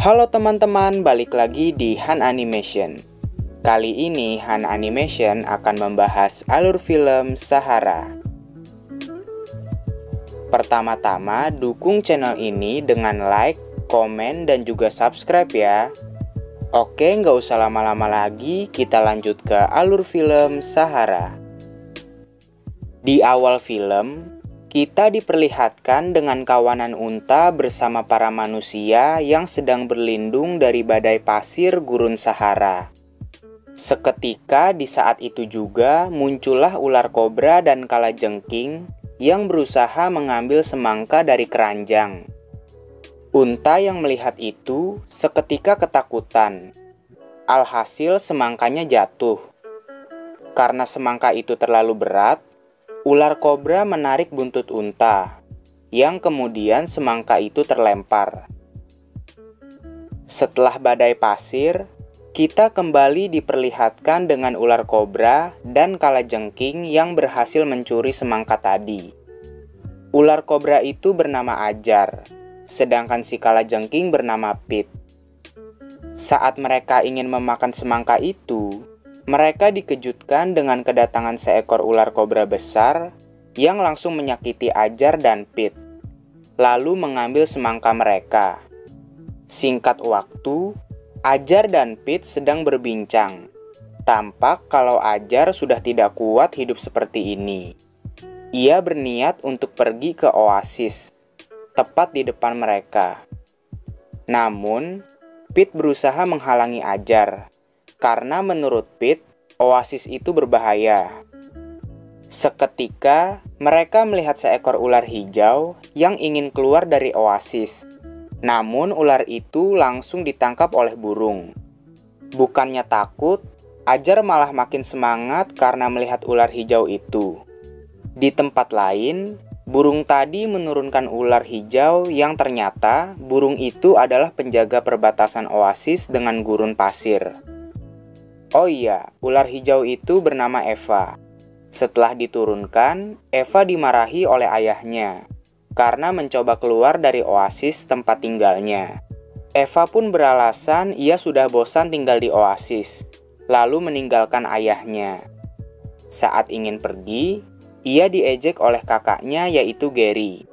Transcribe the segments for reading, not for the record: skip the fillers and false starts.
Halo teman-teman, balik lagi di Han Animation. Kali ini Han Animation akan membahas alur film Sahara. Pertama-tama, dukung channel ini dengan like, komen, dan juga subscribe ya. Oke, nggak usah lama-lama lagi, kita lanjut ke alur film Sahara. Di awal film, kita diperlihatkan dengan kawanan unta bersama para manusia yang sedang berlindung dari badai pasir gurun Sahara. Seketika di saat itu juga muncullah ular kobra dan kalajengking yang berusaha mengambil semangka dari keranjang. Unta yang melihat itu seketika ketakutan. Alhasil semangkanya jatuh. Karena semangka itu terlalu berat, ular kobra menarik buntut unta, yang kemudian semangka itu terlempar. Setelah badai pasir, kita kembali diperlihatkan dengan ular kobra dan kalajengking yang berhasil mencuri semangka tadi. Ular kobra itu bernama Ajar, sedangkan si kalajengking bernama Pit. Saat mereka ingin memakan semangka itu, mereka dikejutkan dengan kedatangan seekor ular kobra besar yang langsung menyakiti Ajar dan Pit, lalu mengambil semangka mereka. Singkat waktu, Ajar dan Pit sedang berbincang. Tampak kalau Ajar sudah tidak kuat hidup seperti ini. Ia berniat untuk pergi ke oasis, tepat di depan mereka. Namun, Pit berusaha menghalangi Ajar. Karena menurut Pit, oasis itu berbahaya. Seketika, mereka melihat seekor ular hijau yang ingin keluar dari oasis. Namun ular itu langsung ditangkap oleh burung. Bukannya takut, Ajar malah makin semangat karena melihat ular hijau itu. Di tempat lain, burung tadi menurunkan ular hijau yang ternyata burung itu adalah penjaga perbatasan oasis dengan gurun pasir. Oh iya, ular hijau itu bernama Eva. Setelah diturunkan, Eva dimarahi oleh ayahnya karena mencoba keluar dari oasis tempat tinggalnya. Eva pun beralasan ia sudah bosan tinggal di oasis, lalu meninggalkan ayahnya. Saat ingin pergi, ia diejek oleh kakaknya yaitu Gary.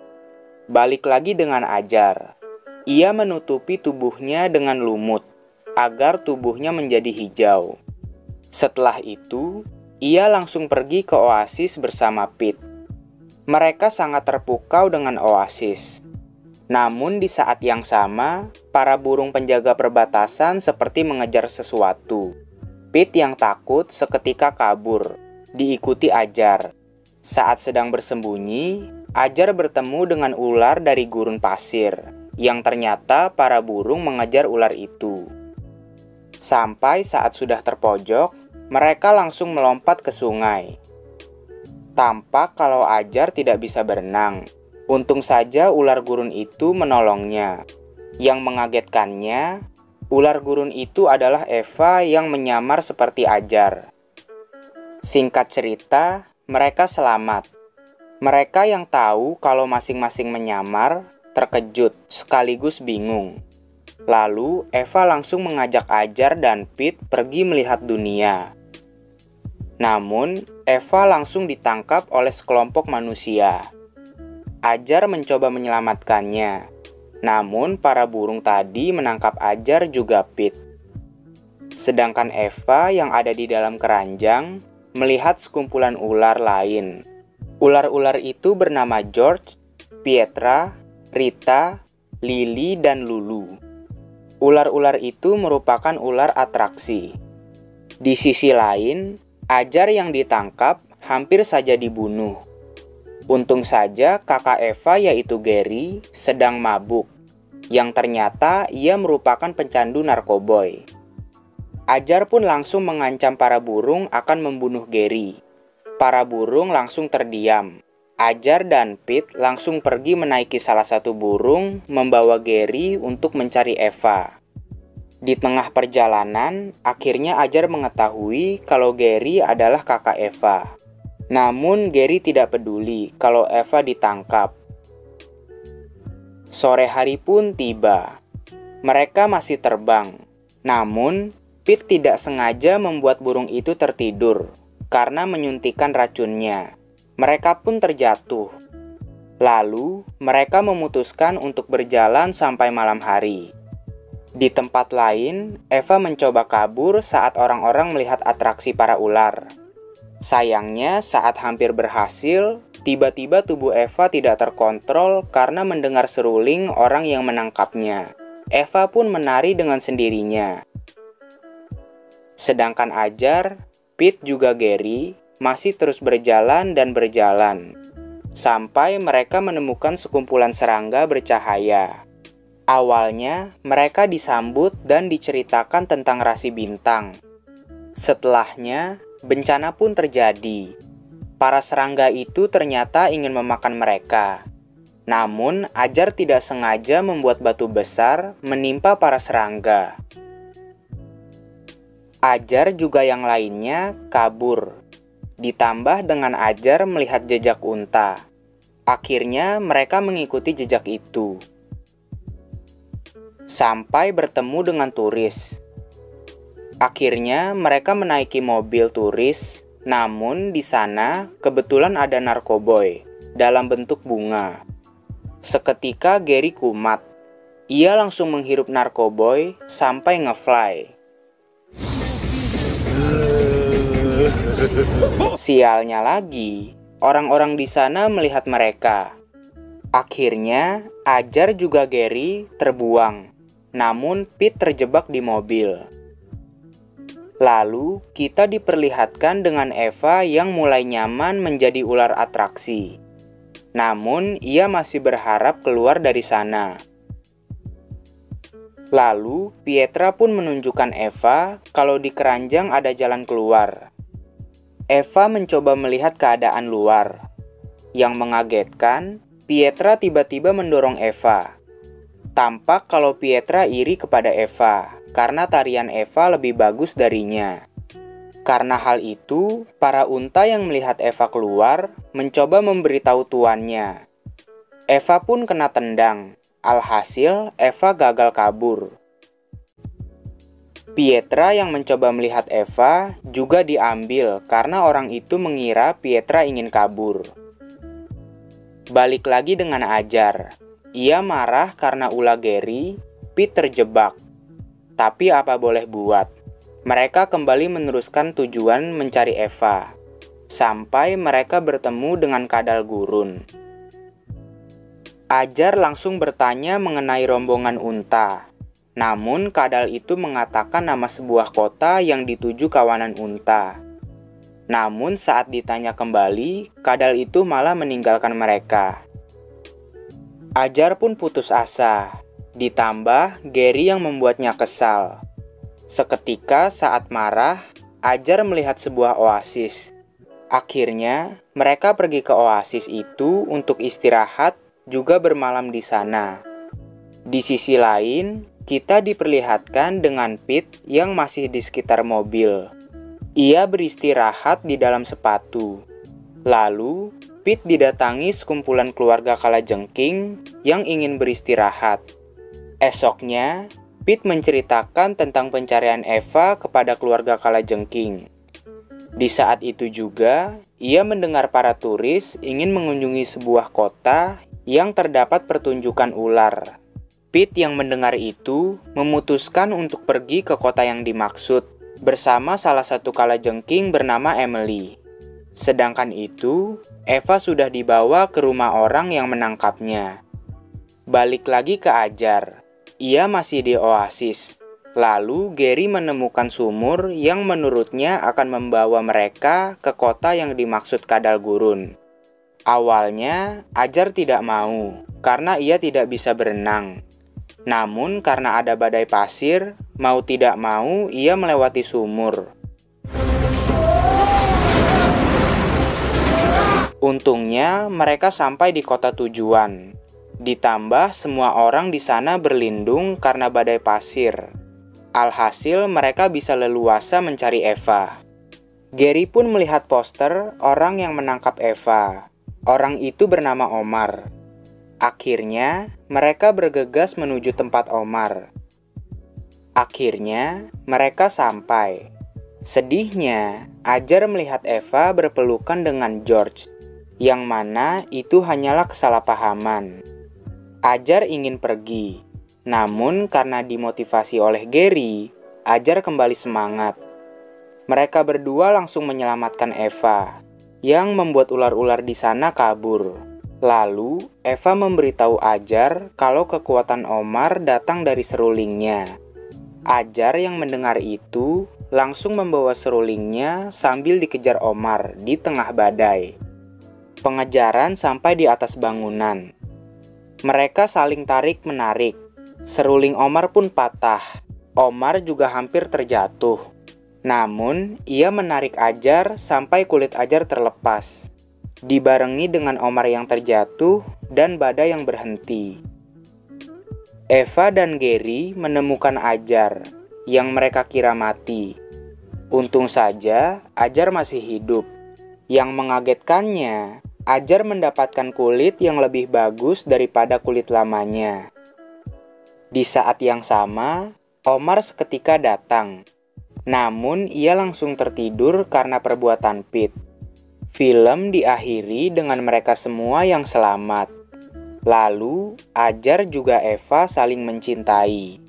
Balik lagi dengan Ajar. Ia menutupi tubuhnya dengan lumut agar tubuhnya menjadi hijau. Setelah itu, ia langsung pergi ke oasis bersama Pit. Mereka sangat terpukau dengan oasis. Namun di saat yang sama, para burung penjaga perbatasan seperti mengejar sesuatu. Pit yang takut seketika kabur, diikuti Ajar. Saat sedang bersembunyi, Ajar bertemu dengan ular dari gurun pasir, yang ternyata para burung mengejar ular itu. Sampai saat sudah terpojok, mereka langsung melompat ke sungai. Tampak kalau Ajar tidak bisa berenang. Untung saja ular gurun itu menolongnya. Yang mengagetkannya, ular gurun itu adalah Eva yang menyamar seperti Ajar. Singkat cerita, mereka selamat. Mereka yang tahu kalau masing-masing menyamar, terkejut sekaligus bingung. Lalu, Eva langsung mengajak Ajar dan Pit pergi melihat dunia. Namun, Eva langsung ditangkap oleh sekelompok manusia. Ajar mencoba menyelamatkannya. Namun, para burung tadi menangkap Ajar juga Pit. Sedangkan Eva yang ada di dalam keranjang melihat sekumpulan ular lain. Ular-ular itu bernama George, Pietra, Rita, Lily, dan Lulu. Ular-ular itu merupakan ular atraksi. Di sisi lain, Ajar yang ditangkap hampir saja dibunuh. Untung saja kakak Eva yaitu Gary sedang mabuk, yang ternyata ia merupakan pecandu narkoboy. Ajar pun langsung mengancam para burung akan membunuh Gary. Para burung langsung terdiam. Ajar dan Pit langsung pergi menaiki salah satu burung membawa Gary untuk mencari Eva. Di tengah perjalanan, akhirnya Ajar mengetahui kalau Gary adalah kakak Eva. Namun Gary tidak peduli kalau Eva ditangkap. Sore hari pun tiba. Mereka masih terbang. Namun, Pete tidak sengaja membuat burung itu tertidur karena menyuntikkan racunnya. Mereka pun terjatuh. Lalu, mereka memutuskan untuk berjalan sampai malam hari. Di tempat lain, Eva mencoba kabur saat orang-orang melihat atraksi para ular. Sayangnya, saat hampir berhasil, tiba-tiba tubuh Eva tidak terkontrol karena mendengar seruling orang yang menangkapnya. Eva pun menari dengan sendirinya. Sedangkan Ajar, Pete juga Gary masih terus berjalan dan berjalan. Sampai mereka menemukan sekumpulan serangga bercahaya. Awalnya, mereka disambut dan diceritakan tentang rasi bintang. Setelahnya, bencana pun terjadi. Para serangga itu ternyata ingin memakan mereka. Namun, Ajar tidak sengaja membuat batu besar menimpa para serangga. Ajar juga yang lainnya kabur. Ditambah dengan Ajar melihat jejak unta. Akhirnya, mereka mengikuti jejak itu. Sampai bertemu dengan turis. Akhirnya mereka menaiki mobil turis, namun di sana kebetulan ada narkoboy dalam bentuk bunga. Seketika Gary kumat. Ia langsung menghirup narkoboy sampai ngefly. Sialnya lagi, orang-orang di sana melihat mereka. Akhirnya Ajar juga Gary terbuang. Namun Pete terjebak di mobil. Lalu kita diperlihatkan dengan Eva yang mulai nyaman menjadi ular atraksi. Namun ia masih berharap keluar dari sana. Lalu Pietra pun menunjukkan Eva kalau di keranjang ada jalan keluar. Eva mencoba melihat keadaan luar. Yang mengagetkan, Pietra tiba-tiba mendorong Eva. Tampak kalau Pietra iri kepada Eva, karena tarian Eva lebih bagus darinya. Karena hal itu, para unta yang melihat Eva keluar, mencoba memberitahu tuannya. Eva pun kena tendang, alhasil Eva gagal kabur. Pietra yang mencoba melihat Eva juga diambil karena orang itu mengira Pietra ingin kabur. Balik lagi dengan Ajar. Ia marah karena ulah Gary, Pete terjebak. Tapi apa boleh buat, mereka kembali meneruskan tujuan mencari Eva. Sampai mereka bertemu dengan kadal gurun. Ajar langsung bertanya mengenai rombongan unta. Namun kadal itu mengatakan nama sebuah kota yang dituju kawanan unta. Namun saat ditanya kembali, kadal itu malah meninggalkan mereka. Ajar pun putus asa, ditambah Gary yang membuatnya kesal. Seketika saat marah, Ajar melihat sebuah oasis. Akhirnya, mereka pergi ke oasis itu untuk istirahat, juga bermalam di sana. Di sisi lain, kita diperlihatkan dengan Pete yang masih di sekitar mobil. Ia beristirahat di dalam sepatu. Lalu, Pete didatangi sekumpulan keluarga kalajengking yang ingin beristirahat. Esoknya, Pete menceritakan tentang pencarian Eva kepada keluarga kalajengking. Di saat itu juga, ia mendengar para turis ingin mengunjungi sebuah kota yang terdapat pertunjukan ular. Pete yang mendengar itu memutuskan untuk pergi ke kota yang dimaksud bersama salah satu kalajengking bernama Emily. Sedangkan itu, Eva sudah dibawa ke rumah orang yang menangkapnya. Balik lagi ke Ajar. Ia masih di oasis. Lalu Gary menemukan sumur yang menurutnya akan membawa mereka ke kota yang dimaksud kadal gurun. Awalnya, Ajar tidak mau karena ia tidak bisa berenang. Namun karena ada badai pasir, mau tidak mau ia melewati sumur. Untungnya mereka sampai di kota tujuan. Ditambah semua orang di sana berlindung karena badai pasir. Alhasil mereka bisa leluasa mencari Eva. Gary pun melihat poster orang yang menangkap Eva. Orang itu bernama Omar. Akhirnya mereka bergegas menuju tempat Omar. Akhirnya mereka sampai. Sedihnya, Ajar melihat Eva berpelukan dengan George, yang mana itu hanyalah kesalahpahaman. Ajar ingin pergi, namun karena dimotivasi oleh Gary, Ajar kembali semangat. Mereka berdua langsung menyelamatkan Eva, yang membuat ular-ular di sana kabur. Lalu, Eva memberitahu Ajar kalau kekuatan Omar datang dari serulingnya. Ajar yang mendengar itu langsung membawa serulingnya sambil dikejar Omar di tengah badai. Pengejaran sampai di atas bangunan. Mereka saling tarik-menarik. Seruling Omar pun patah. Omar juga hampir terjatuh. Namun, ia menarik Ajar sampai kulit Ajar terlepas. Dibarengi dengan Omar yang terjatuh dan badai yang berhenti. Eva dan Gary menemukan Ajar yang mereka kira mati. Untung saja Ajar masih hidup. Yang mengagetkannya, Ajar mendapatkan kulit yang lebih bagus daripada kulit lamanya. Di saat yang sama, Omar seketika datang. Namun ia langsung tertidur karena perbuatan Pete. Film diakhiri dengan mereka semua yang selamat. Lalu, Ajar juga Eva saling mencintai.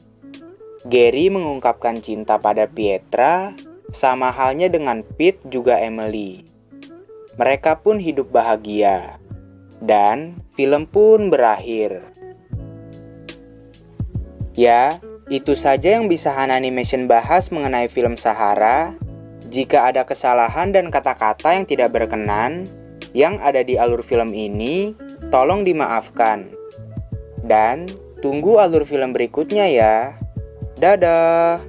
Gary mengungkapkan cinta pada Pietra, sama halnya dengan Pete juga Emily. Mereka pun hidup bahagia. Dan film pun berakhir. Ya, itu saja yang bisa Han Animation bahas mengenai film Sahara. Jika ada kesalahan dan kata-kata yang tidak berkenan yang ada di alur film ini, tolong dimaafkan. Dan tunggu alur film berikutnya ya. Dadah!